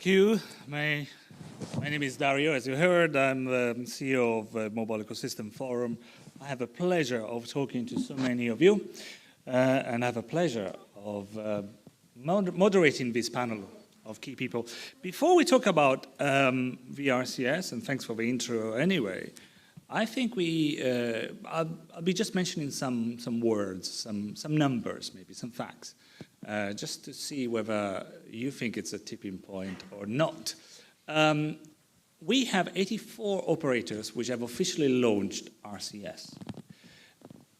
Thank you. My name is Dario. As you heard, I'm the CEO of Mobile Ecosystem Forum. I have a pleasure of talking to so many of you, and I have a pleasure of moderating this panel of key people. Before we talk about the RCS, and thanks for the intro anyway, I think I'll be just mentioning some words, some numbers, maybe some facts, just to see whether you think it's a tipping point or not. We have 84 operators which have officially launched RCS.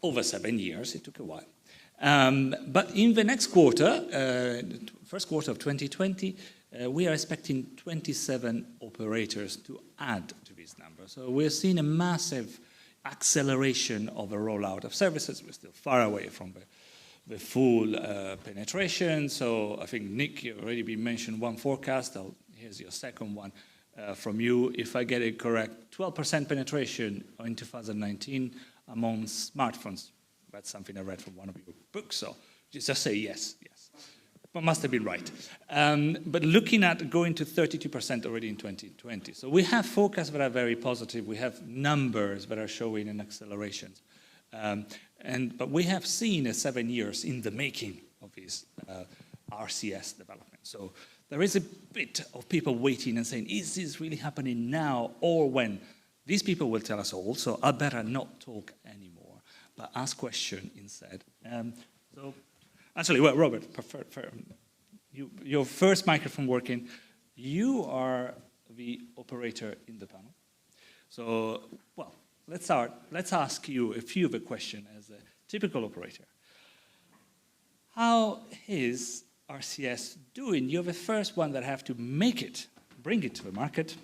Over 7 years, it took a while. But in the next quarter, first quarter of 2020, we are expecting 27 operators to add to this number. So we're seeing a massive acceleration of the rollout of services. We're still far away from the full penetration. So I think, Nick, you already been mentioned one forecast. Here's your second one from you. If I get it correct, 12% penetration in 2019 among smartphones. That's something I read from one of your books, so just say yes, yes. But must have been right. But looking at going to 32% already in 2020. So we have forecasts that are very positive. We have numbers that are showing an acceleration. But we have seen 7 years in the making of this RCS development. So there is a bit of people waiting and saying, is this really happening now or when? These people will tell us all, so I better not talk anymore, but ask question instead. So actually, well, Robert, your first microphone working. You are the operator in the panel. So, well, let's start. Let's ask you a few of the questions as a typical operator. How is RCS doing? You're the first one that have to make it, bring it to the market.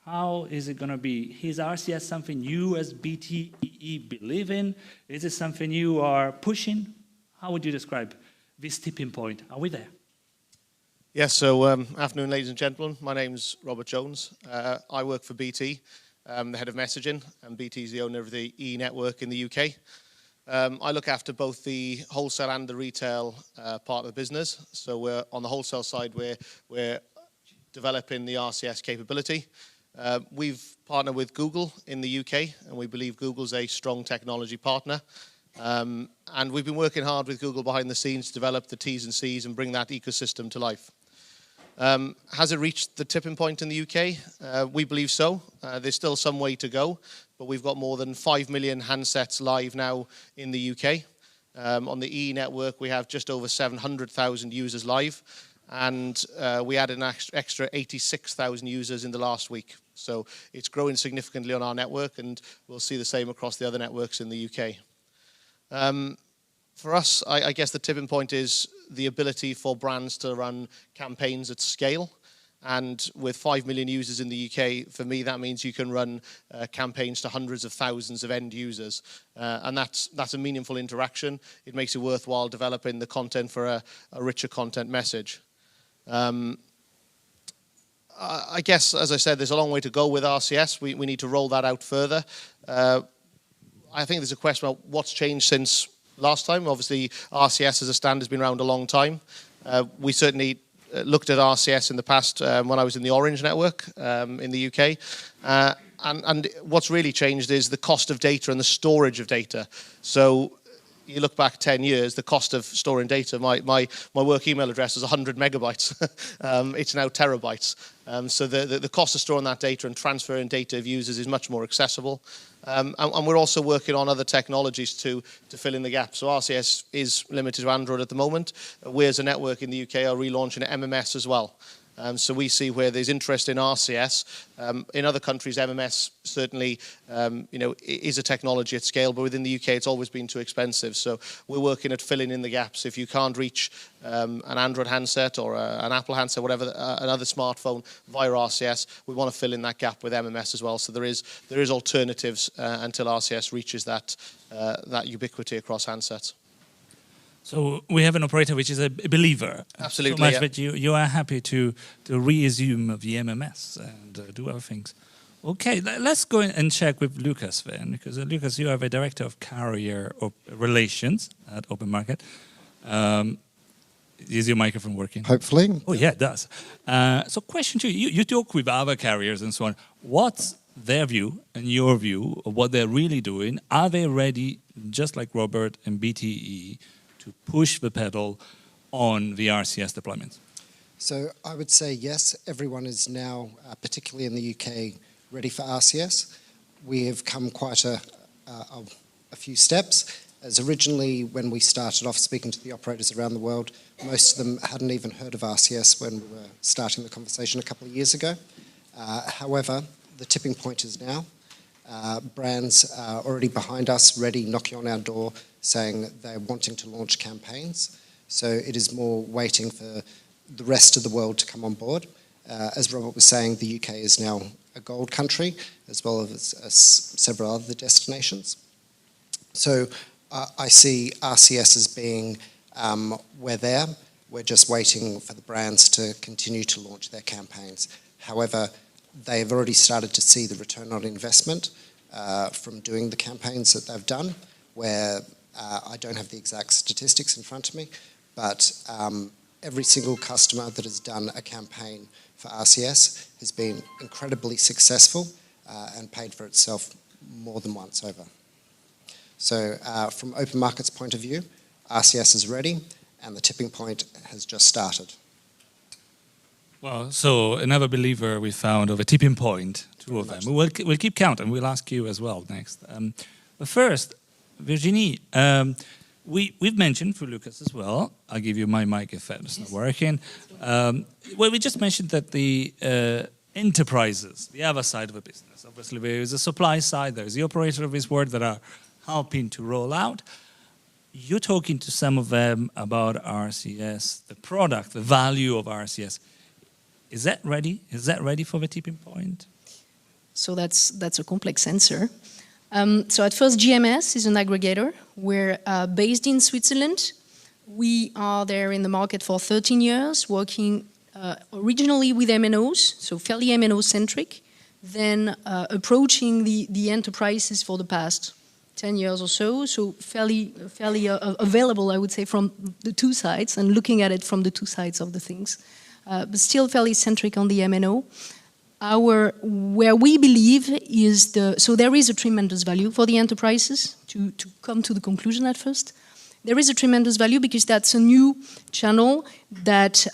How is it going to be? Is RCS something you as BTEE believe in? Is it something you are pushing? How would you describe this tipping point? Are we there? Yes, so afternoon, ladies and gentlemen. My name's Robert Jones. I work for BT, the head of messaging, and BT is the owner of the E network in the UK. I look after both the wholesale and the retail part of the business. So we're on the wholesale side, we're developing the RCS capability. We've partnered with Google in the UK, and we believe Google's a strong technology partner. And we've been working hard with Google behind the scenes to develop the T's and C's and bring that ecosystem to life. Has it reached the tipping point in the UK? We believe so. There's still some way to go, but we've got more than 5 million handsets live now in the UK. On the E network, we have just over 700,000 users live, and we added an extra 86,000 users in the last week. So it's growing significantly on our network, and we'll see the same across the other networks in the UK. For us, I guess the tipping point is the ability for brands to run campaigns at scale. And with 5 million users in the UK, for me, that means you can run campaigns to hundreds of thousands of end users. And that's a meaningful interaction. It makes it worthwhile developing the content for a richer content message. I guess, as I said, there's a long way to go with RCS. We need to roll that out further. I think there's a question about what's changed since last time. Obviously, RCS as a standard has been around a long time. We certainly looked at RCS in the past when I was in the Orange network in the UK. And what's really changed is the cost of data and the storage of data. So you look back 10 years, the cost of storing data, my work email address was 100 megabytes. It's now terabytes. So the cost of storing that data and transferring data of users is much more accessible. And we're also working on other technologies to fill in the gap. So RCS is limited to Android at the moment. We as a network in the UK are relaunching MMS as well. So we see where there's interest in RCS. In other countries, MMS certainly is a technology at scale, but within the UK, it's always been too expensive. So we're working at filling in the gaps. If you can't reach an Android handset or an Apple handset, whatever, another smartphone via RCS, we want to fill in that gap with MMS as well. So there is alternatives until RCS reaches that ubiquity across handsets. So we have an operator which is a believer. Absolutely. So much that you are happy to resume the MMS and do other things. Okay, let's go and check with Lucas then, because Lucas, you are the Director of Carrier Relations at Openmarket. Is your microphone working? Hopefully. Oh, yeah, it does. So question to you, you talk with other carriers and so on. What's their view and your view of what they're really doing? Are they ready, just like Robert and BTE, to push the pedal on the RCS deployments? So I would say yes, everyone is now, particularly in the UK, ready for RCS. We have come quite a few steps. As originally, when we started off speaking to the operators around the world, most of them hadn't even heard of RCS when we were starting the conversation a couple of years ago. However, the tipping point is now. Brands are already behind us, ready, knocking on our door, saying they're wanting to launch campaigns. So it is more waiting for the rest of the world to come on board. As Robert was saying, the UK is now a gold country, as well as several other destinations. So I see RCS as being, we're there, we're just waiting for the brands to continue to launch their campaigns. However, they have already started to see the return on investment from doing the campaigns that they've done, where I don't have the exact statistics in front of me, but every single customer that has done a campaign for RCS has been incredibly successful and paid for itself more than once over. So from Openmarket's point of view, RCS is ready and the tipping point has just started. Well, so another believer we found of a tipping point, two of them. We'll keep count and we'll ask you as well next. But first, Virginie, we've mentioned for Lucas as well, I'll give you my mic if it's not working. Well, we just mentioned that the enterprises, the other side of the business, obviously there is a supply side, there's the operator of this world that are helping to roll out. You're talking to some of them about RCS, the product, the value of RCS. Is that ready? Is that ready for the tipping point? So that's a complex answer. So at first, GMS is an aggregator. We're based in Switzerland. We are there in the market for 13 years, working originally with MNOs, so fairly MNO-centric, then approaching the enterprises for the past 10 years or so, so fairly available, I would say, from the two sides and looking at it from the two sides of the things. But still fairly centric on the MNO. Where we believe is so there is a tremendous value for the enterprises, to come to the conclusion at first. There is a tremendous value because that's a new channel that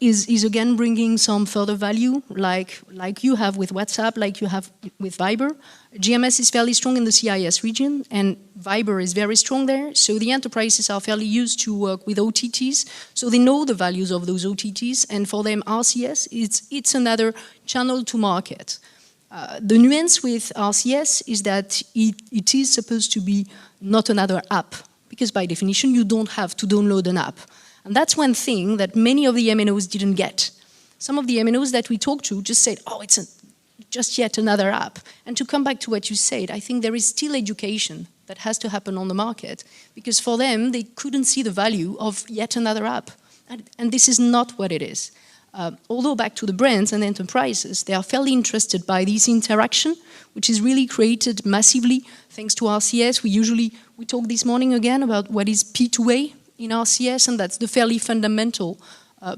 is again bringing some further value, like you have with WhatsApp, like you have with Viber. GMS is fairly strong in the CIS region, and Viber is very strong there. So the enterprises are fairly used to work with OTTs, so they know the values of those OTTs, and for them RCS, it's another channel to market. The nuance with RCS is that it is supposed to be not another app, because by definition you don't have to download an app. And that's one thing that many of the MNOs didn't get. Some of the MNOs that we talked to just said, oh, it's just yet another app. And to come back to what you said, I think there is still education that has to happen on the market, because for them, they couldn't see the value of yet another app. And this is not what it is. Although back to the brands and enterprises, they are fairly interested by this interaction, which is really created massively thanks to RCS. We talked this morning again about what is P2A in RCS, and that's the fairly fundamental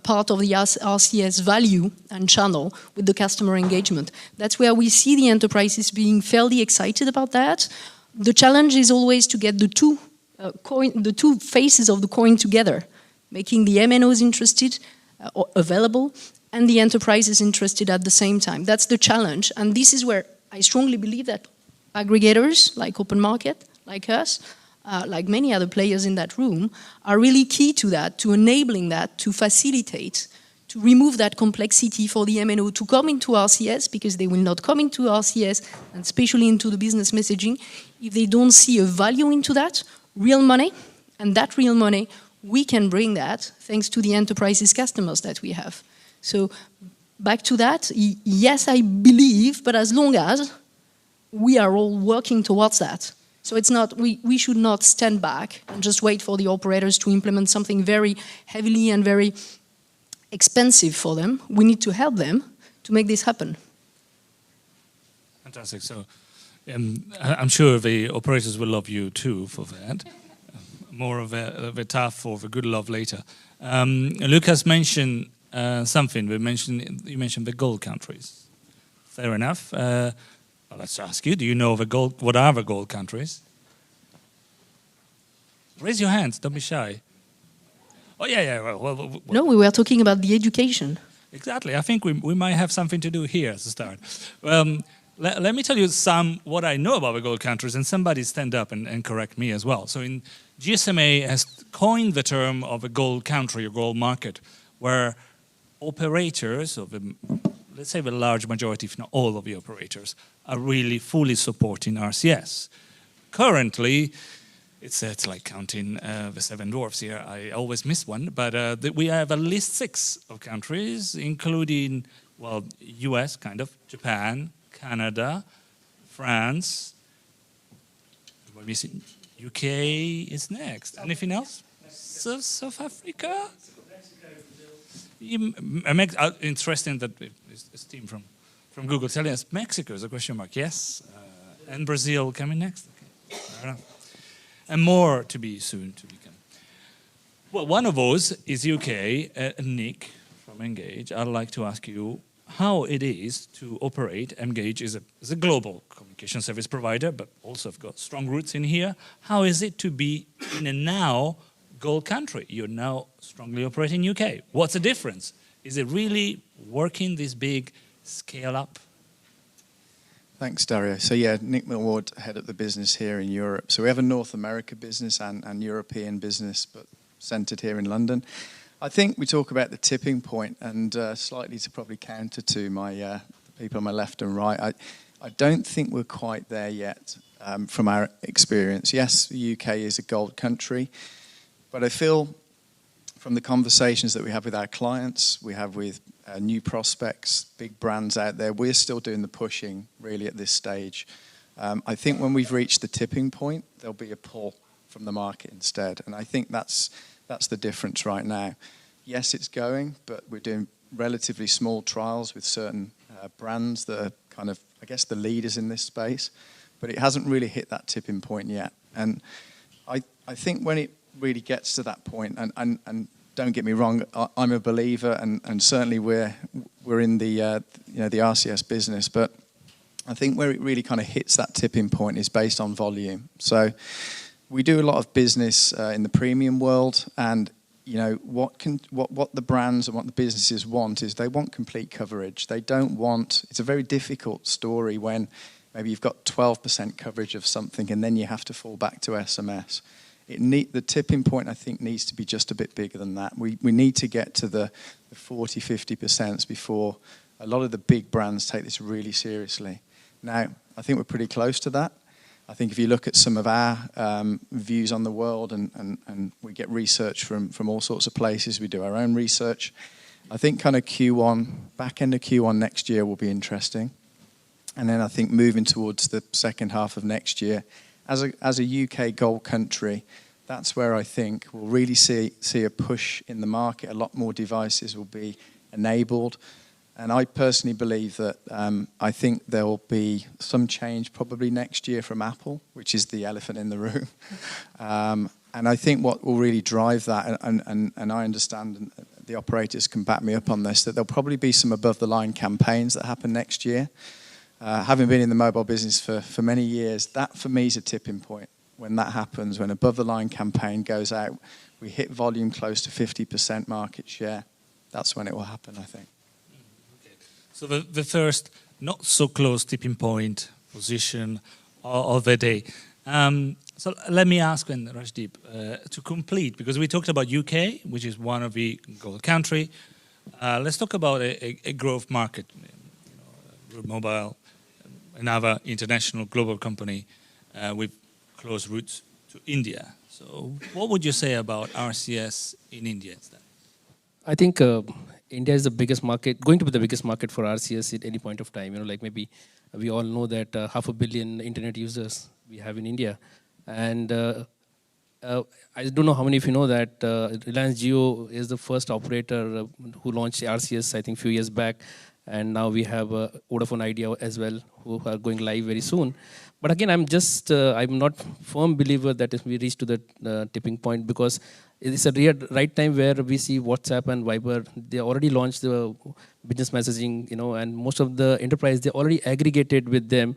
part of the RCS value and channel with the customer engagement. That's where we see the enterprises being fairly excited about that. The challenge is always to get the two faces of the coin together, making the MNOs interested, available, and the enterprise is interested at the same time. That's the challenge, and this is where I strongly believe that aggregators like Openmarket, like us, like many other players in that room, are really key to that, to enabling that, to facilitate, to remove that complexity for the MNO to come into RCS, because they will not come into RCS, and especially into the business messaging, if they don't see a value into that, real money, and that real money, we can bring that thanks to the enterprises customers that we have. So back to that, yes, I believe, but as long as we are all working towards that. So it's not, we should not stand back and just wait for the operators to implement something very heavily and very expensive for them. We need to help them to make this happen. Fantastic. So I'm sure the operators will love you too for that. more of a tough or of a good love later. Lucas mentioned something. You mentioned the gold countries. Fair enough. Well, let's ask you. Do you know what are the gold countries? Raise your hands. Don't be shy. Oh yeah. Well, No, we were talking about the education. Exactly. I think we might have something to do here as a start. Let me tell you what I know about the gold countries, and somebody stand up and correct me as well. So GSMA has coined the term of a gold country, a gold market, where operators of let's say the large majority, if not all of the operators, are really fully supporting RCS. Currently, it's like counting the seven dwarfs here. I always miss one, but we have at least 6 of countries, including, well, US, kind of, Japan, Canada, France, UK is next. Anything else? South Africa? Interesting that it's a team from Google telling us Mexico is a question mark. Yes. And Brazil coming next. Okay. Fair enough. And more to be soon to become. Well, one of those is UK. Nick from mGage, I'd like to ask you how it is to operate. mGage is a global communication service provider, but also have got strong roots in here. How is it to be in a now gold country? You're now strongly operating UK. What's the difference? Is it really working this big scale up? Thanks, Dario. So yeah, Nick Millward, head of the business here in Europe. So we have a North America business and European business, but centered here in London. I think we talk about the tipping point, and slightly to probably counter to the people on my left and right, I don't think we're quite there yet from our experience. Yes, the UK is a gold country, but I feel from the conversations that we have with our clients, we have with new prospects, big brands out there, we're still doing the pushing really at this stage. I think when we've reached the tipping point, there'll be a pull from the market instead. And I think that's the difference right now. Yes, it's going, but we're doing relatively small trials with certain brands that are kind of, I guess, the leaders in this space. But it hasn't really hit that tipping point yet. And I think when it really gets to that point, and don't get me wrong, I'm a believer, and certainly we're in the the RCS business. But I think where it really kind of hits that tipping point is based on volume. So we do a lot of business in the premium world, and what the brands and what the businesses want is they want complete coverage. They don't want. It's a very difficult story when maybe you've got 12% coverage of something, and then you have to fall back to SMS. The tipping point, I think, needs to be just a bit bigger than that. We need to get to the 40, 50% before a lot of the big brands take this really seriously. Now, I think we're pretty close to that. I think if you look at some of our views on the world, and we get research from all sorts of places, we do our own research, I think kind of Q1, back end of Q1 next year will be interesting. And then I think moving towards the second half of next year, as a UK gold country, that's where I think we'll really see a push in the market. A lot more devices will be enabled. And I personally believe that I think there will be some change probably next year from Apple, which is the elephant in the room. And I think what will really drive that, and I understand, and the operators can back me up on this, that there'll probably be some above-the-line campaigns that happen next year. Having been in the mobile business for many years, that for me is a tipping point. When that happens, when above-the-line campaign goes out, we hit volume close to 50% market share. That's when it will happen, I think. Okay. So the first not so close tipping point position of the day. So let me ask then, Rajdip, to complete, because we talked about UK, which is one of the gold country. Let's talk about a growth market. Mobile, another international global company with close roots to India. So what would you say about RCS in India instead? I think India is the biggest market, going to be the biggest market for RCS at any point of time. Like maybe we all know that 500 million internet users we have in India. And I don't know how many of you know that Reliance Jio is the first operator who launched RCS, I think, a few years back. and now we have Vodafone Idea as well, who are going live very soon. But again, I'm not firm believer that if we reach to the tipping point, because it's a right time where we see WhatsApp and Viber, they already launched the business messaging, and most of the enterprise, they already aggregated with them.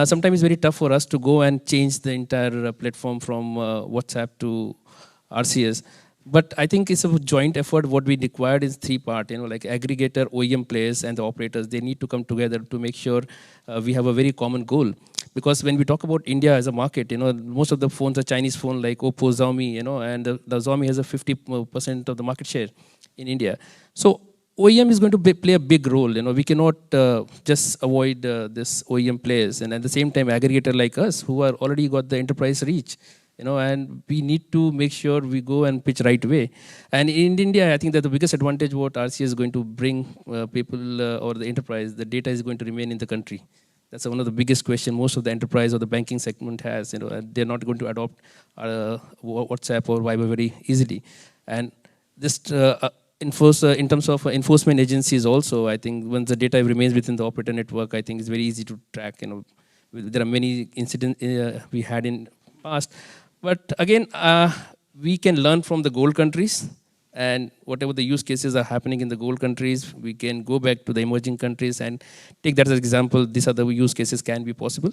Sometimes it's very tough for us to go and change the entire platform from WhatsApp to RCS. But I think it's a joint effort. What we required is three parts, like aggregator, OEM players, and the operators. They need to come together to make sure we have a very common goal. Because when we talk about India as a market, most of the phones are Chinese phone like Oppo, Xiaomi, and the Xiaomi has a 50% of the market share in India. So OEM is going to play a big role. We cannot just avoid this OEM players, and at the same time, aggregator like us who are already got the enterprise reach. And we need to make sure we go and pitch right way. And in India, I think that the biggest advantage what RCS is going to bring people or the enterprise, the data is going to remain in the country. That's one of the biggest questions most of the enterprise or the banking segment has. And they're not going to adopt WhatsApp or Viber very easily. And just in terms of enforcement agencies also, I think once the data remains within the operator network, I think it's very easy to track. There are many incidents we had in past. But again, we can learn from the gold countries, and whatever the use cases are happening in the gold countries, we can go back to the emerging countries and take that as an example. These are the use cases can be possible.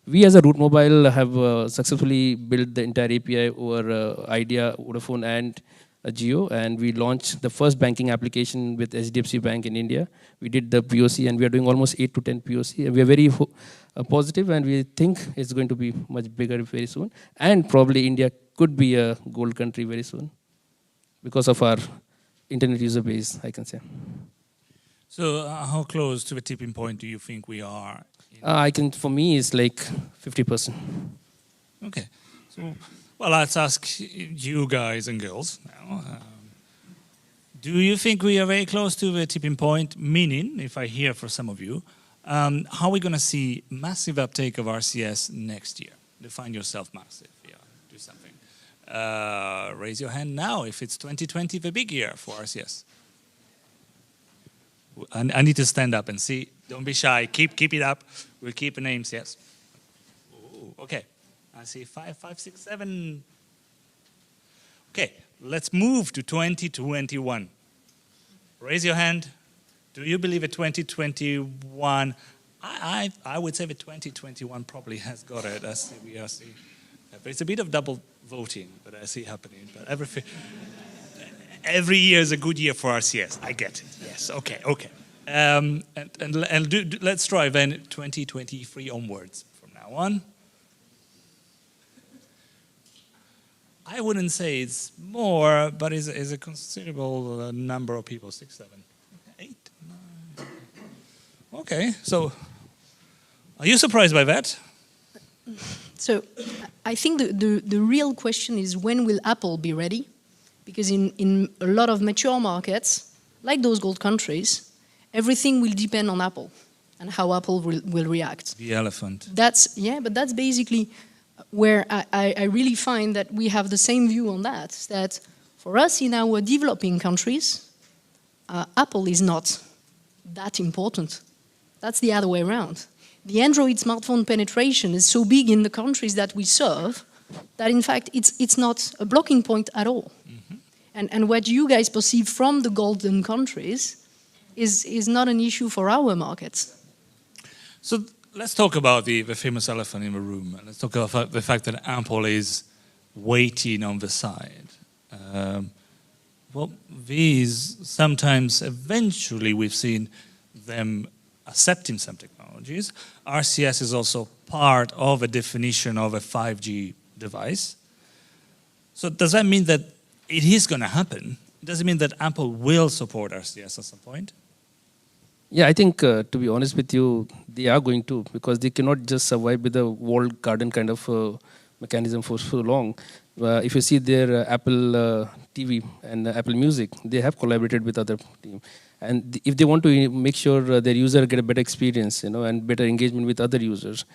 We as a Root Mobile have successfully built the entire API over Idea, Vodafone, and Jio, and we launched the first banking application with HDFC Bank in India. We did the POC, and we are doing almost 8 to 10 POC, and we are very positive, and we think it's going to be much bigger very soon. And probably India could be a gold country very soon because of our internet user base, I can say. So how close to the tipping point do you think we are? For me, it's like 50%. Okay. So, well, let's ask you guys and girls now. Do you think we are very close to the tipping point? Meaning, if I hear for some of you, how are we going to see massive uptake of RCS next year? Define yourself massive. Yeah, do something. Raise your hand now if it's 2020, the big year for RCS. I need to stand up and see. Don't be shy. Keep it up. We'll keep the names. Yes. Ooh, okay. I see 5, 6, 7. Okay. Let's move to 2021. Raise your hand. Do you believe that 2021? I would say that 2021 probably has got it. We are seeing. It's a bit of double voting that I see happening. But every year is a good year for RCS. I get it. Yes. Okay. Let's try then 2023 onwards from now on. I wouldn't say it's more, but is a considerable number of people. 6, 7, 8, 9. Okay. So, are you surprised by that? So, I think the real question is when will Apple be ready? Because in a lot of mature markets, like those gold countries, everything will depend on Apple and how Apple will react. The elephant. But that's basically where I really find that we have the same view on that. That for us in our developing countries, Apple is not that important. That's the other way around. The Android smartphone penetration is so big in the countries that we serve that in fact it's not a blocking point at all. Mm-hmm. And what you guys perceive from the golden countries is not an issue for our markets. So let's talk about the famous elephant in the room. Let's talk about the fact that Apple is waiting on the side. Well, these sometimes, eventually, we've seen them accepting some technologies. RCS is also part of a definition of a 5G device. So does that mean that it is going to happen? Does it mean that Apple will support RCS at some point? Yeah, I think, to be honest with you, they are going to, because they cannot just survive with a walled garden kind of mechanism for so long. If you see their Apple TV and Apple Music, they have collaborated with other teams. And if they want to make sure their user get a better experience, and better engagement with other users,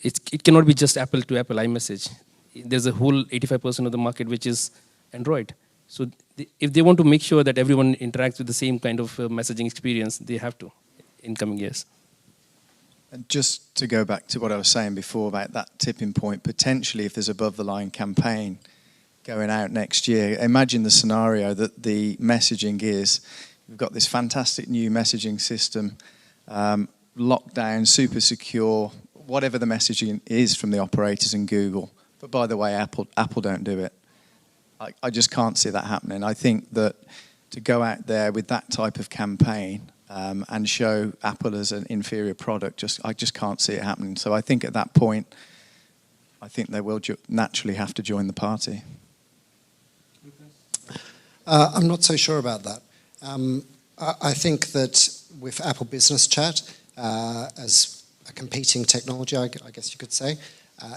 it cannot be just Apple to Apple iMessage. There's a whole 85% of the market which is Android. So if they want to make sure that everyone interacts with the same kind of messaging experience, they have to. in coming years. And just to go back to what I was saying before about that tipping point, potentially if there's above-the-line campaign going out next year, imagine the scenario that the messaging is, we've got this fantastic new messaging system, locked down, super secure, whatever the messaging is from the operators and Google. But by the way, Apple don't do it. I just can't see that happening. I think that to go out there with that type of campaign and show Apple as an inferior product, I just can't see it happening. So I think at that point, I think they will naturally have to join the party. I'm not so sure about that. I think that with Apple Business Chat as a competing technology, I guess you could say,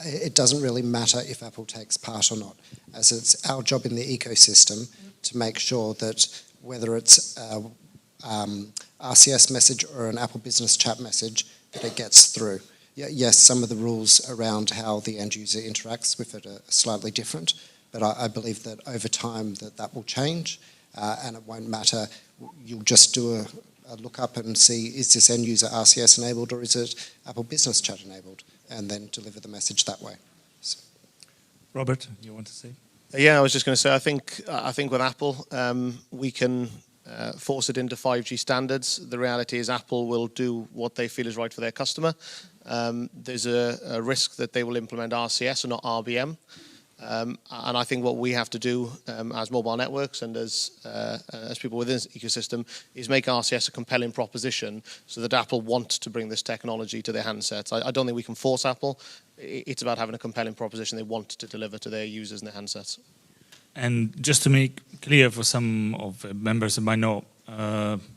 it doesn't really matter if Apple takes part or not, as it's our job in the ecosystem to make sure that whether it's RCS message or an Apple Business Chat message, that it gets through. Yes, some of the rules around how the end user interacts with it are slightly different, but I believe that over time that will change, and it won't matter. You'll just do a look up and see, is this end user RCS enabled or is it Apple Business Chat enabled, and then deliver the message that way. So. Robert, you want to say? Yeah, I was just going to say, I think with Apple, we can force it into 5G standards. The reality is Apple will do what they feel is right for their customer. There's a risk that they will implement RCS and not RBM. And I think what we have to do as mobile networks and as people within this ecosystem is make RCS a compelling proposition so that Apple want to bring this technology to their handsets. I don't think we can force Apple. It's about having a compelling proposition they want to deliver to their users and their handsets. And just to make clear for some of the members that might not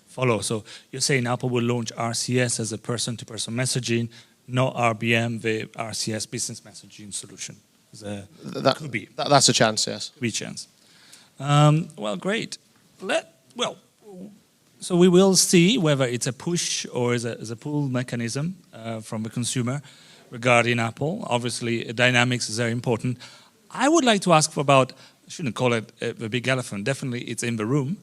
follow, so you're saying Apple will launch RCS as a person-to-person messaging, not RBM, the RCS business messaging solution. That could be. That's a chance, yes. Could be a chance. Well, great. So we will see whether it's a push or is a pull mechanism from the consumer regarding Apple. Obviously, dynamics is very important. I would like to ask about, I shouldn't call it the big elephant, definitely it's in the room.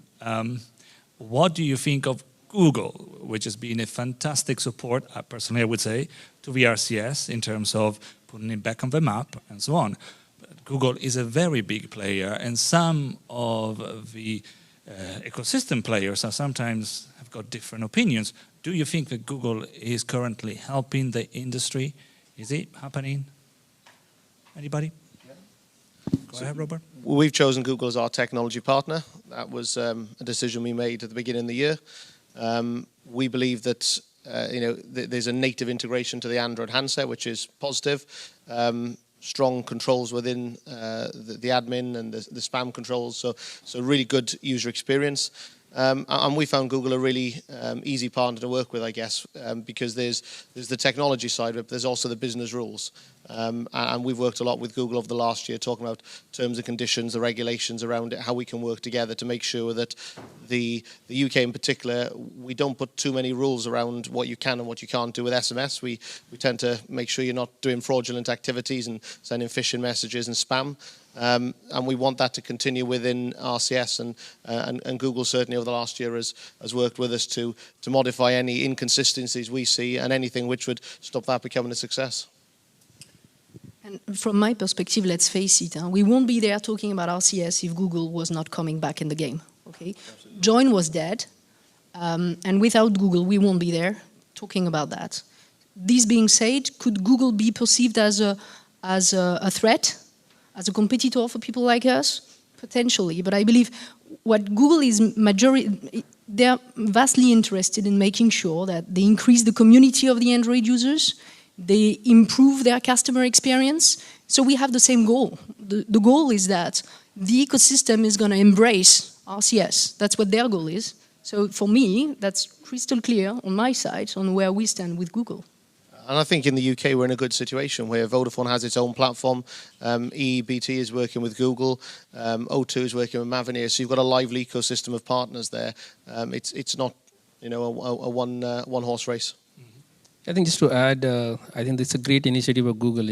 What do you think of Google, which has been a fantastic support, personally I would say, to the RCS in terms of putting it back on the map and so on. But Google is a very big player, and some of the ecosystem players are sometimes have got different opinions. Do you think that Google is currently helping the industry? Is it happening? Anybody? Yeah. Go ahead, Robert. We've chosen Google as our technology partner. That was a decision we made at the beginning of the year. We believe that there's a native integration to the Android handset, which is positive. Strong controls within the admin and the spam controls, so really good user experience. And we found Google a really easy partner to work with, I guess, because there's the technology side of it, but there's also the business rules. And we've worked a lot with Google over the last year, talking about terms and conditions, the regulations around it, how we can work together to make sure that the UK in particular, we don't put too many rules around what you can and what you can't do with SMS. We tend to make sure you're not doing fraudulent activities and sending phishing messages and spam. And we want that to continue within RCS, and Google certainly over the last year has worked with us to modify any inconsistencies we see and anything which would stop that becoming a success. And from my perspective, let's face it, we won't be there talking about RCS if Google was not coming back in the game. Okay, Join was dead, and without Google, we won't be there talking about that. This being said, could Google be perceived as a threat, as a competitor for people like us? Potentially, but I believe what Google is they're vastly interested in making sure that they increase the community of the Android users, they improve their customer experience. So we have the same goal. The goal is that the ecosystem is going to embrace RCS. That's what their goal is. So for me, that's crystal clear on my side on where we stand with Google. And I think in the UK we're in a good situation where Vodafone has its own platform, EEBT is working with Google, O2 is working with Mavenir, so you've got a lively ecosystem of partners there. It's not, a one-horse race. I think just to add, I think it's a great initiative of Google.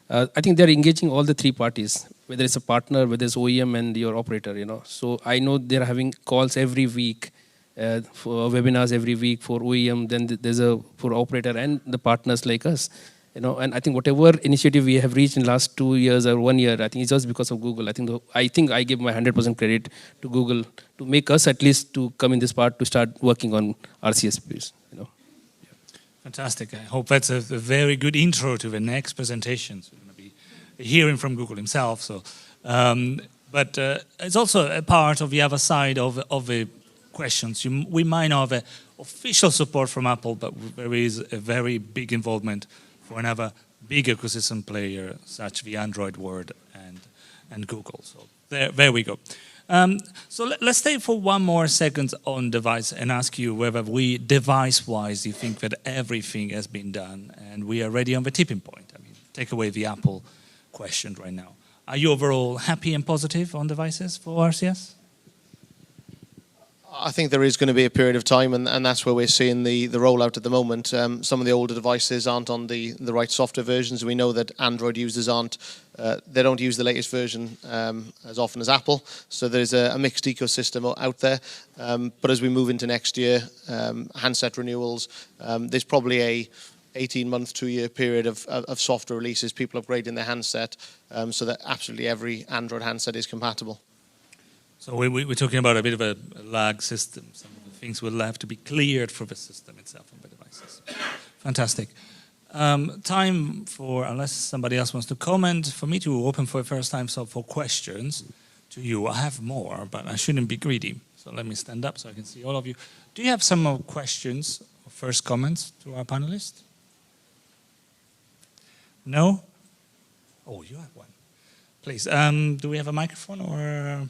I think they're engaging all the three parties, whether it's a partner, whether it's OEM and your operator. So I know they're having calls every week for webinars every week for OEM. Then there's a for operator and the partners like us. And I think whatever initiative we have reached in the last 2 years or 1 year, I think it's just because of Google. I think I give my 100% credit to Google to make us at least to come in this part to start working on RCS piece. Fantastic. I hope that's a very good intro to the next presentation. So we're going to be hearing from Google himself. So, but it's also a part of the other side of the questions. We might not have official support from Apple, but there is a very big involvement for another big ecosystem player, such the Android world and Google. So there we go. So let's stay for one more second on device and ask you whether we, device-wise, you think that everything has been done and we are ready on the tipping point. I mean, take away the Apple question right now. Are you overall happy and positive on devices for RCS? I think there is going to be a period of time, and that's where we're seeing the rollout at the moment. Some of the older devices aren't on the right software versions. We know that Android users they don't use the latest version as often as Apple. So there's a mixed ecosystem out there. But as we move into next year, handset renewals, there's probably a 18-month, 2-year period of software releases, people upgrading their handset, so that absolutely every Android handset is compatible. So we're talking about a bit of a lag system. Some of the things will have to be cleared for the system itself on the devices. Fantastic. Time for, unless somebody else wants to comment, for me to open for the first time so for questions to you. I have more, but I shouldn't be greedy. So let me stand up so I can see all of you. Do you have some more questions or first comments to our panelists? No? Oh, you have one. Please, do we have a microphone or...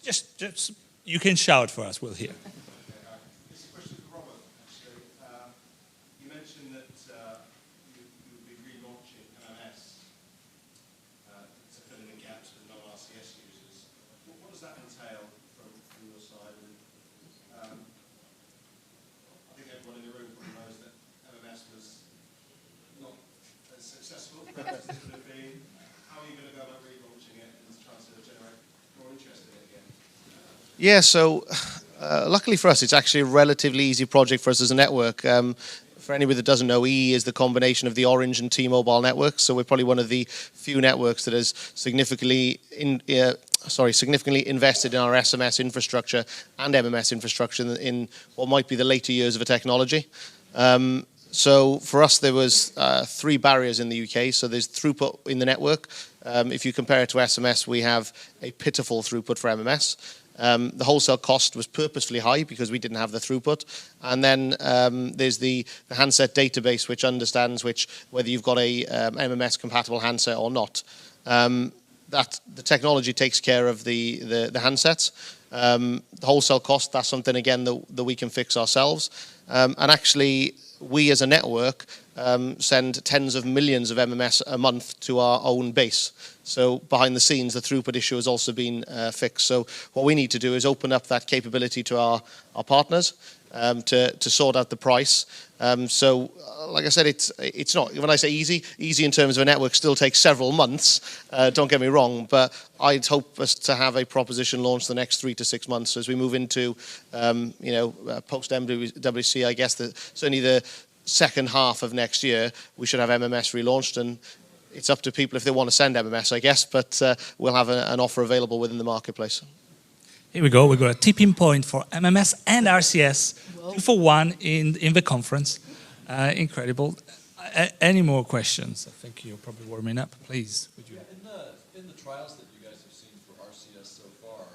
Just you can shout for us, we'll hear. This is a question for Robert, actually. You mentioned that you would be relaunching MMS to fill in the gap to the non-RCS users. What does that entail from your side? I think everyone in the room probably knows that MMS was not as successful as it could have been. How are you going to go about relaunching it and trying to generate more interest in it again? Yeah, so luckily for us, it's actually a relatively easy project for us as a network. For anybody that doesn't know, EE is the combination of the Orange and T-Mobile networks. So we're probably one of the few networks that has significantly invested in our SMS infrastructure and MMS infrastructure in what might be the later years of the technology. So for us, there was 3 barriers in the UK. So there's throughput in the network. If you compare it to SMS, we have a pitiful throughput for MMS. The wholesale cost was purposefully high because we didn't have the throughput. And then there's the handset database, which understands whether you've got a MMS compatible handset or not. That the technology takes care of the handsets. The wholesale cost, that's something again that we can fix ourselves. And actually, we as a network send tens of millions of MMS a month to our own base. So behind the scenes, the throughput issue has also been fixed. So what we need to do is open up that capability to our partners to sort out the price. So like I said, it's not, when I say easy in terms of a network still takes several months, don't get me wrong, but I'd hope us to have a proposition launched the next 3 to 6 months as we move into, post-MWC, I guess, certainly the second half of next year, we should have MMS relaunched, and it's up to people if they want to send MMS, I guess, but we'll have an offer available within the marketplace. Here we go. We got a tipping point for MMS and RCS, 2 for 1 in the conference. Incredible. Any more questions? I think you're probably warming up. Please, would you? In the trials that you guys have seen for RCS so far,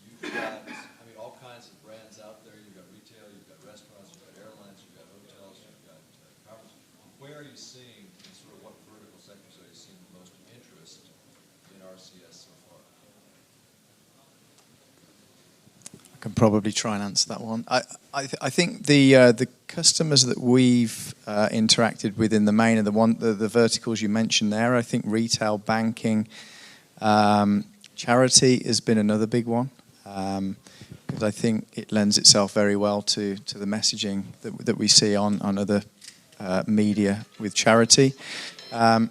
you've got, all kinds of brands out there. You've got retail, you've got restaurants, you've got airlines, you've got hotels, you've got conferences. Where are you seeing, and sort of what vertical sectors are you seeing the most interest in RCS so far? I can probably try and answer that one. I think the customers that we've interacted with in the main are the verticals you mentioned there. I think retail, banking, charity has been another big one, because I think it lends itself very well to the messaging that we see on other media with charity. I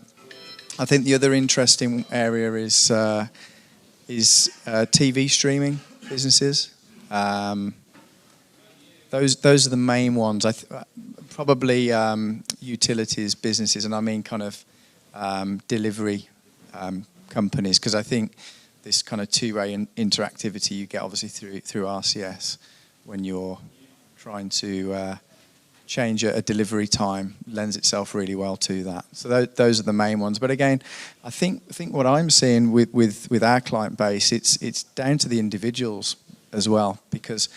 think the other interesting area is TV streaming businesses. Those are the main ones. Probably utilities, businesses, and I mean kind of delivery companies, because I think this kind of two-way interactivity you get obviously through RCS when you're trying to change a delivery time lends itself really well to that. So those are the main ones. But again, I think what I'm seeing with our client base, it's down to the individuals as well, because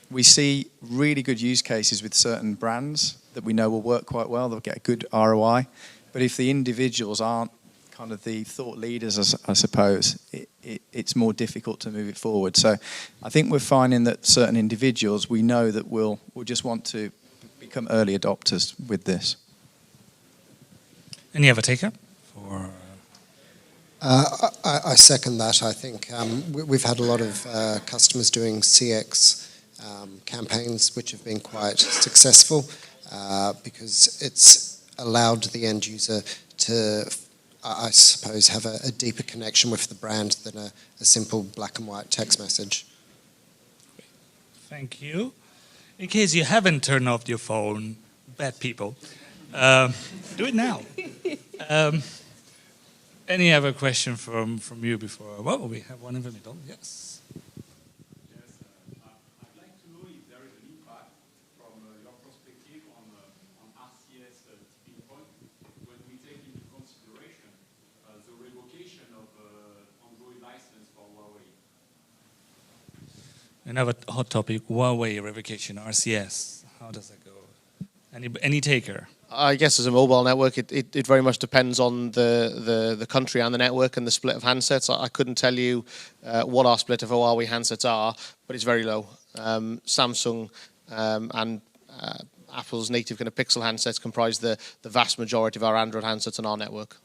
we see really good use cases with certain brands that we know will work quite well. They'll get a good ROI. But if the individuals aren't kind of the thought leaders, I suppose, it's more difficult to move it forward. So I think we're finding that certain individuals, we know that will just want to become early adopters with this. Any other taker? I second that. I think we've had a lot of customers doing CX campaigns which have been quite successful because it's allowed the end user to, I suppose, have a deeper connection with the brand than a simple black and white text message. Thank you. In case you haven't turned off your phone, bad people, do it now. Any other question from you before? Well, we have one in the middle. Yes. Yes, I'd like to know if there is an impact from your perspective on RCS tipping point when we take into consideration the revocation of Android license for Huawei. Another hot topic: Huawei revocation, RCS. How does that go? Any taker? I guess as a mobile network, it very much depends on the country and the network and the split of handsets. I couldn't tell you what our split of Huawei handsets are, but it's very low. Samsung and Apple's native kind of Pixel handsets comprise the vast majority of our Android handsets on our network.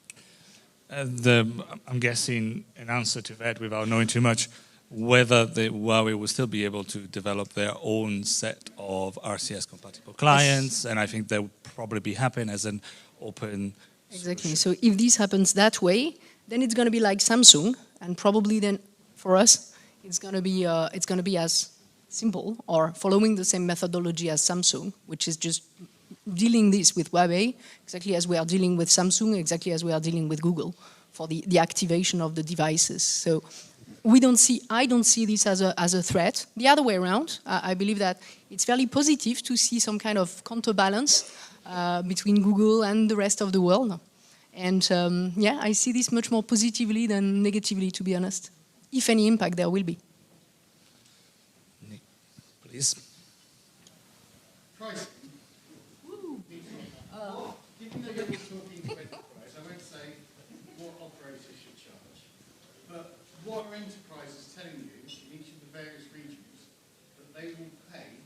I'm guessing an answer to that, without knowing too much, whether the Huawei will still be able to develop their own set of RCS compatible clients, and I think that will probably be happen as an open Exactly. solution. So if this happens that way, then it's going to be like Samsung, and probably then for us, it's going to be as simple or following the same methodology as Samsung, which is just dealing this with Huawei, exactly as we are dealing with Samsung, exactly as we are dealing with Google for the activation of the devices. So I don't see this as a threat. The other way around, I believe that it's fairly positive to see some kind of counterbalance between Google and the rest of the world. And yeah, I see this much more positively than negatively, to be honest. If any impact there will be. Nick, please. Pricing. Given that you're talking to enterprise, I won't say what operators should charge, but what are enterprises telling you in each of the various regions that they will pay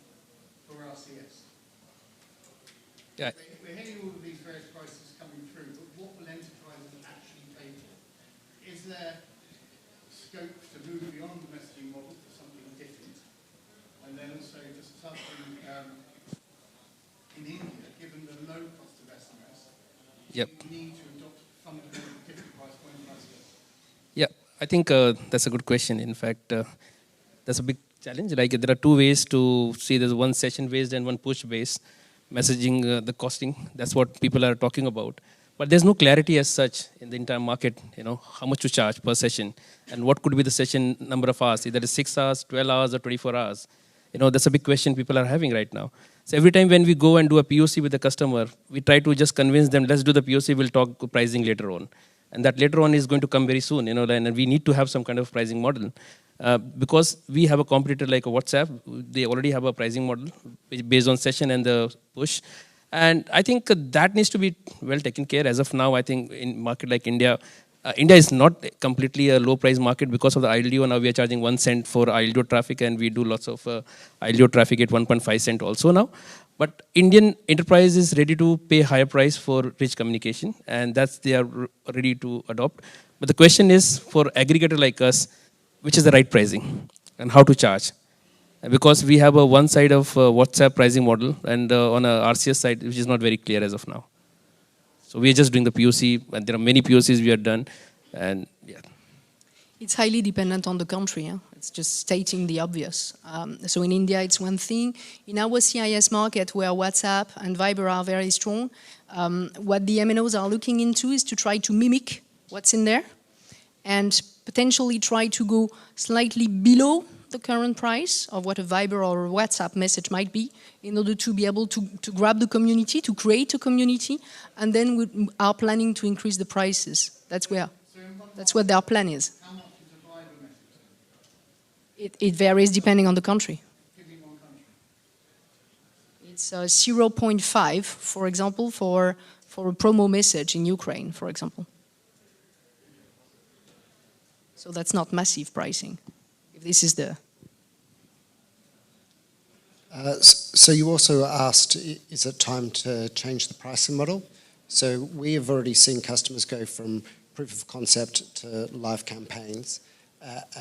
for RCS? Yeah. We're hearing all of these various prices coming through, but what will enterprises actually pay for? Is there scope to move beyond the messaging model to something different? And then also just touching in India, given the low cost of SMS, Yep. you need to adopt fundamentally different price point in RCS. Yeah, I think that's a good question. In fact, that's a big challenge. Like there are two ways to see. There's one session-based and one push-based messaging. The costing. That's what people are talking about. But there's no clarity as such in the entire market. You know how much to charge per session, and what could be the session number of hours. Either it's 6 hours, 12 hours, or 24 hours. You know that's a big question people are having right now. So every time when we go and do a POC with the customer, we try to just convince them. Let's do the POC. We'll talk pricing later on. And that later on is going to come very soon, you know, and we need to have some kind of pricing model. Because we have a competitor like a WhatsApp, they already have a pricing model based on session and the push. And I think that needs to be well taken care. As of now, I think in market like India, India is not completely a low price market because of the ILDO. Now we are charging 1 cent for ILDO traffic, and we do lots of ILDO traffic at 1.5 cent also now. But Indian enterprise is ready to pay higher price for rich communication, and that's they are ready to adopt. But the question is for aggregator like us, which is the right pricing and how to charge? Because we have a one side of WhatsApp pricing model and on a RCS side, which is not very clear as of now. So we are just doing the POC, and there are many POCs we have done, and yeah. It's highly dependent on the country. It's just stating the obvious. So in India, it's one thing. In our CIS market, where WhatsApp and Viber are very strong, what the MNOs are looking into is to try to mimic what's in there and potentially try to go slightly below the current price of what a Viber or a WhatsApp message might be in order to be able to grab the community, to create a community, and then we are planning to increase the prices. That's what their plan is. How much is a Viber message? It varies depending on the country. Give me one country. It's 0.5, for example, for a promo message in Ukraine, for example. So that's not massive pricing. If this is the... So you also asked, is it time to change the pricing model? So we have already seen customers go from proof of concept to live campaigns. I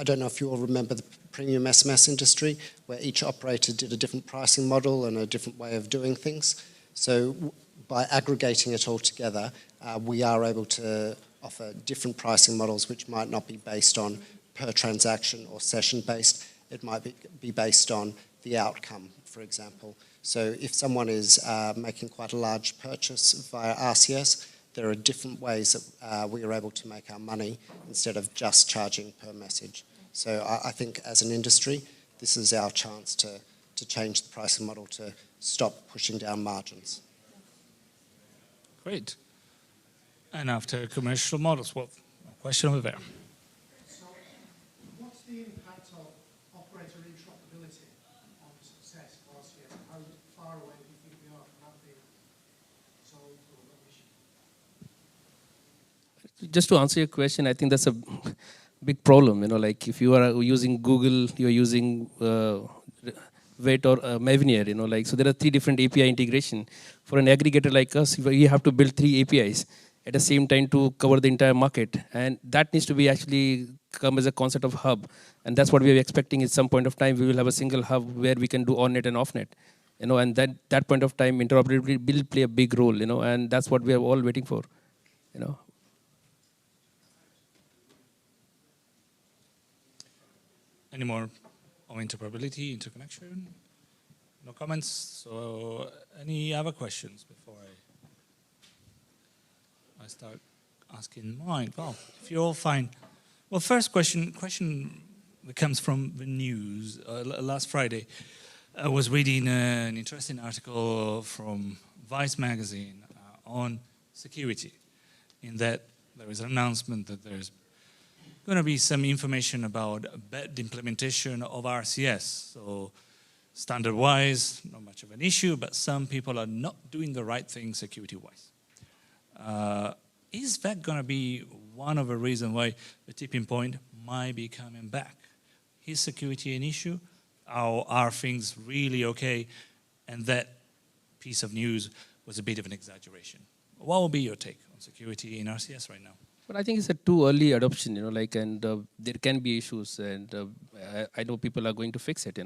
don't know if you all remember the premium SMS industry, where each operator did a different pricing model and a different way of doing things. So by aggregating it all together, we are able to offer different pricing models which might not be based on per transaction or session based. It might be based on the outcome, for example. So if someone is making quite a large purchase via RCS, there are different ways that we are able to make our money instead of just charging per message. So I think as an industry, this is our chance to change the pricing model to stop pushing down margins. Great. And after commercial models, well, a question over there. So what's the impact of operator interoperability on the success of RCS? How far away do you think we are from that being solved or an issue? Just to answer your question, I think that's a big problem. Like if you are using Google, you're using Wait or Mavenir, so there are 3 different API integration. For an aggregator like us, you have to build 3 APIs at the same time to cover the entire market. And that needs to be actually come as a concept of hub. And that's what we are expecting at some point of time. We will have a single hub where we can do on-net and off-net. And that point of time, interoperability will play a big role, and that's what we are all waiting for, Any more on interoperability, interconnection? No comments? So any other questions before I start asking mine? Well, if you're all fine. Well, first question that comes from the news. Last Friday, I was reading an interesting article from Vice magazine on security, in that there is an announcement that there's going to be some information about bad implementation of RCS. So standard-wise, not much of an issue, but some people are not doing the right thing security-wise. Is that going to be one of the reasons why the tipping point might be coming back? Is security an issue? Are things really okay? And that piece of news was a bit of an exaggeration. What will be your take on security in RCS right now? But I think it's a too early adoption, and there can be issues, and I know people are going to fix it,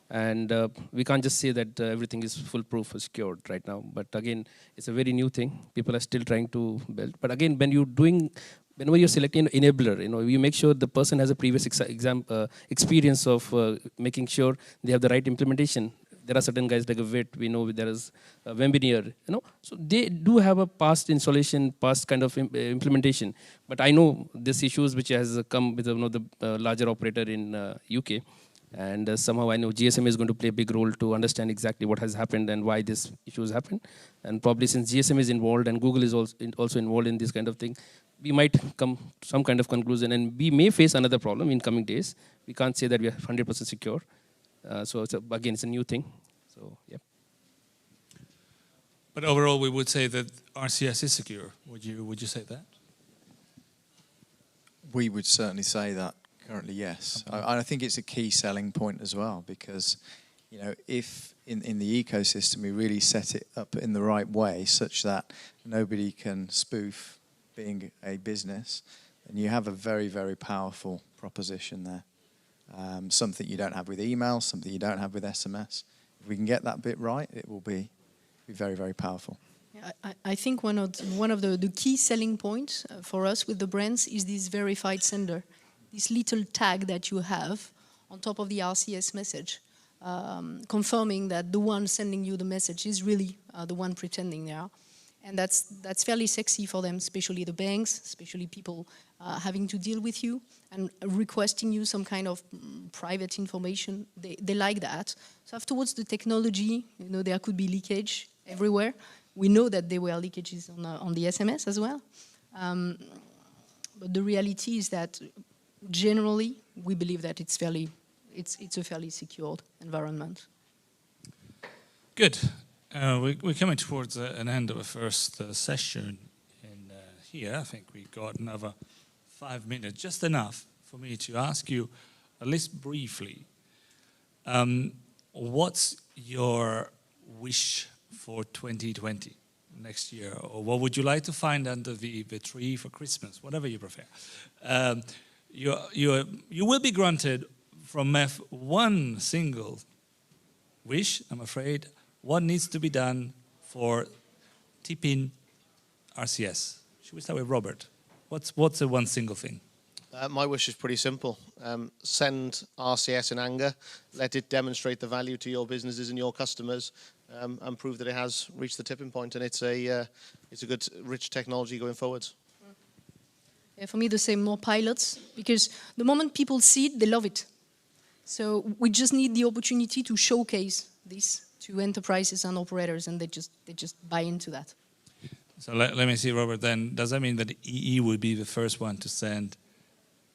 And we can't just say that everything is foolproof or secured right now. But again, it's a very new thing. People are still trying to build. But again, whenever you're selecting an enabler, you make sure the person has a previous experience of making sure they have the right implementation. There are certain guys like a WIT, we know there is a Webineer, So they do have a past installation, past kind of implementation. But I know these issues which has come with the larger operator in UK. And somehow I know GSM is going to play a big role to understand exactly what has happened and why this issue has happened. And probably since GSM is involved and Google is also involved in this kind of thing, we might come to some kind of conclusion. And we may face another problem in coming days. We can't say that we are 100% secure. So again, it's a new thing. So, yeah. But overall, we would say that RCS is secure. Would you say that? We would certainly say that. Currently, yes. I think it's a key selling point as well, because if in the ecosystem we really set it up in the right way such that nobody can spoof being a business, then you have a very, very powerful proposition there. Something you don't have with email, something you don't have with SMS. If we can get that bit right, it will be very, very powerful. I think one of the key selling points for us with the brands is this verified sender, this little tag that you have on top of the RCS message, confirming that the one sending you the message is really the one pretending they are. And that's fairly sexy for them, especially the banks, especially people having to deal with you and requesting you some kind of private information. They like that. So afterwards, the technology, there could be leakage everywhere. We know that there were leakages on the SMS as well. But the reality is that generally, we believe that it's a fairly secured environment. Good. We're coming towards an end of a first session in here. I think we got another 5 minutes, just enough for me to ask you, at least briefly, what's your wish for 2020 next year, or what would you like to find under the tree for Christmas, whatever you prefer? You will be granted from MEF one single wish, I'm afraid. What needs to be done for tip-in RCS? Should we start with Robert? What's the one single thing? My wish is pretty simple. Send RCS in anger, let it demonstrate the value to your businesses and your customers, and prove that it has reached the tipping point, and it's a good, rich technology going forwards. Yeah, for me, the same, more pilots, because the moment people see it, they love it. So we just need the opportunity to showcase this to enterprises and operators, and they just buy into that. So let me see, Robert, then, does that mean that EE would be the first one to send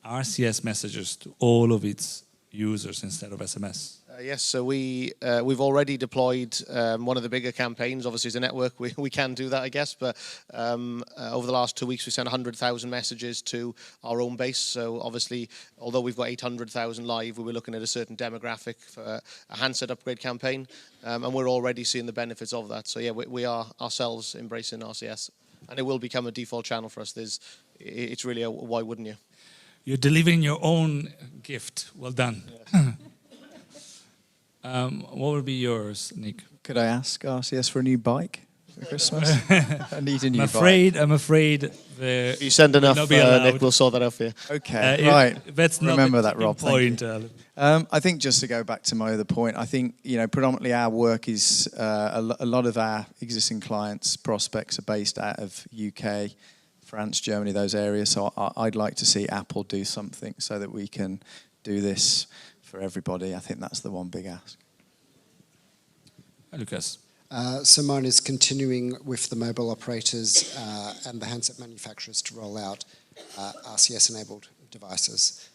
RCS messages to all of its users instead of SMS? Yes, so we've already deployed one of the bigger campaigns. Obviously, as a network, we can do that, I guess. But over the last 2 weeks, we sent 100,000 messages to our own base. So obviously, although we've got 800,000 live, we were looking at a certain demographic for a handset upgrade campaign. And we're already seeing the benefits of that. So yeah, we are ourselves embracing RCS. And it will become a default channel for us. It's really a why wouldn't you? You're delivering your own gift. Well done. Yes. What would be yours, Nick? Could I ask RCS for a new bike for Christmas? I need a new bike. I'm afraid. If you send enough, Nick, we'll sort that out for you. Okay, right. That's not remember that, Rob. Point. I think just to go back to my other point, I think predominantly our work is a lot of our existing clients, prospects are based out of UK, France, Germany, those areas. So I'd like to see Apple do something so that we can do this for everybody. I think that's the one big ask. Lucas. So mine is continuing with the mobile operators and the handset manufacturers to roll out RCS-enabled devices.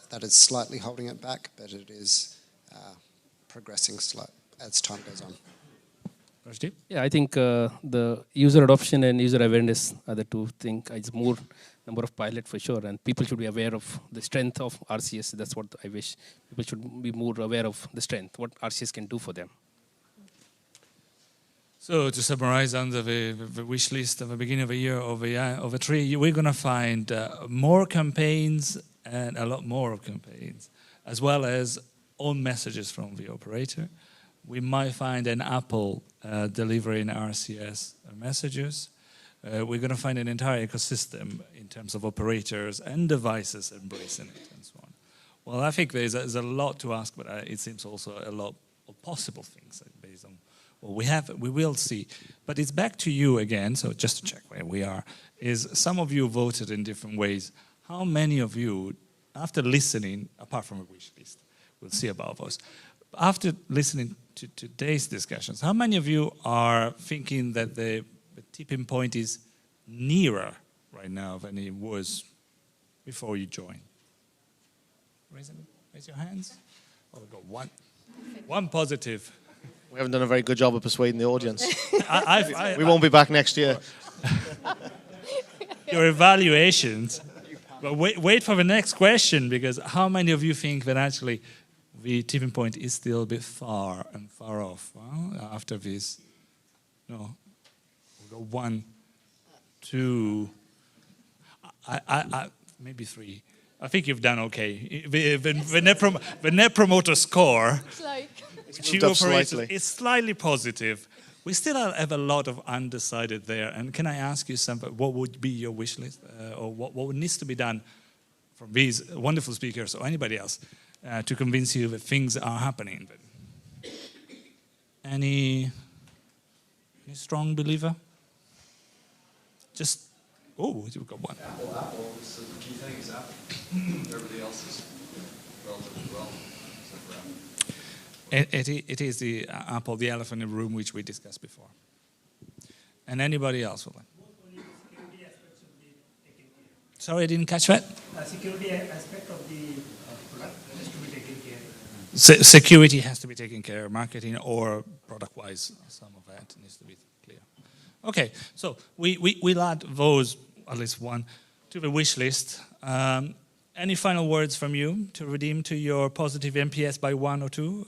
That is slightly holding it back, but it is progressing as time goes on. Rajdip? Yeah, I think the user adoption and user awareness are the two things. It's more number of pilots for sure, and people should be aware of the strength of RCS. That's what I wish. People should be more aware of the strength, what RCS can do for them. So to summarize, under the wish list of the beginning of a year of a tree, we're going to find more campaigns and a lot more of campaigns, as well as own messages from the operator. We might find an Apple delivering RCS messages. We're going to find an entire ecosystem in terms of operators and devices embracing it and so on. Well, I think there's a lot to ask, but it seems also a lot of possible things based on what we will see. But it's back to you again, so just to check where we are, is some of you voted in different ways. How many of you, after listening, apart from a wish list, we'll see above us, after listening to today's discussions, how many of you are thinking that the tipping point is nearer right now than it was before you joined? Raise your hands. Oh, we've got one positive. We haven't done a very good job of persuading the audience. We won't be back next year. Your evaluations. But wait for the next question, because how many of you think that actually the tipping point is still a bit far off after this? No. We'll go 1, 2, maybe 3. I think you've done okay. The net promoter score, which you operate, is slightly positive. We still have a lot of undecided there. And can I ask you something? What would be your wish list, or what needs to be done from these wonderful speakers or anybody else to convince you that things are happening? Any strong believer? Just, oh, you've got one. Apple is the key thing is Apple. Everybody else is relatively well, except for Apple. It is the Apple, the elephant in the room, which we discussed before. And anybody else? Sorry, I didn't catch that. Security aspect of the product has to be taken care of. Security has to be taken care of, marketing or product-wise, some of that needs to be clear. Okay, so we'll add those, at least one, to the wish list. Any final words from you to redeem to your positive NPS by 1 or 2?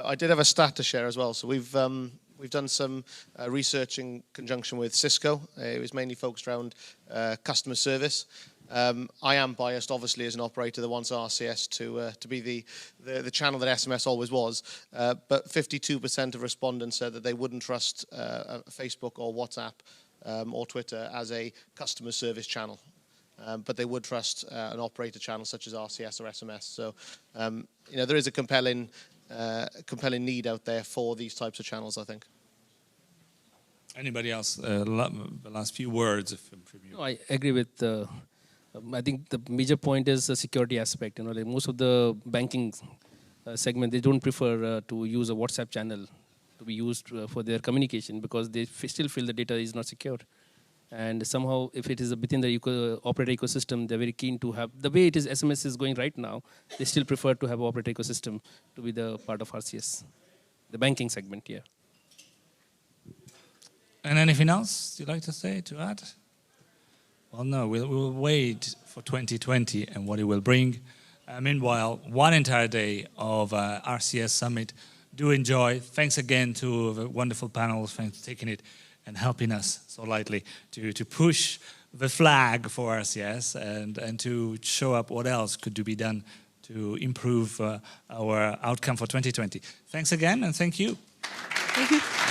I did have a stat to share as well. So we've done some research in conjunction with Cisco. It was mainly focused around customer service. I am biased, obviously, as an operator that wants RCS to be the channel that SMS always was. But 52% of respondents said that they wouldn't trust Facebook or WhatsApp or Twitter as a customer service channel. But they would trust an operator channel such as RCS or SMS. So, there is a compelling need out there for these types of channels, I think. Anybody else? The last few words from you. No, I agree with. I think the major point is the security aspect. Like most of the banking segment, they don't prefer to use a WhatsApp channel to be used for their communication because they still feel the data is not secure. And somehow, if it is within the operator ecosystem, they're very keen to have, the way it is SMS is going right now, they still prefer to have an operator ecosystem to be the part of RCS, the banking segment, yeah. And anything else you'd like to say, to add? Well, no, we'll wait for 2020 and what it will bring. Meanwhile, one entire day of RCS Summit. Do enjoy. Thanks again to the wonderful panels. Thanks for taking it and helping us so lightly to push the flag for RCS and to show up what else could be done to improve our outcome for 2020. Thanks again, and thank you. Thank you.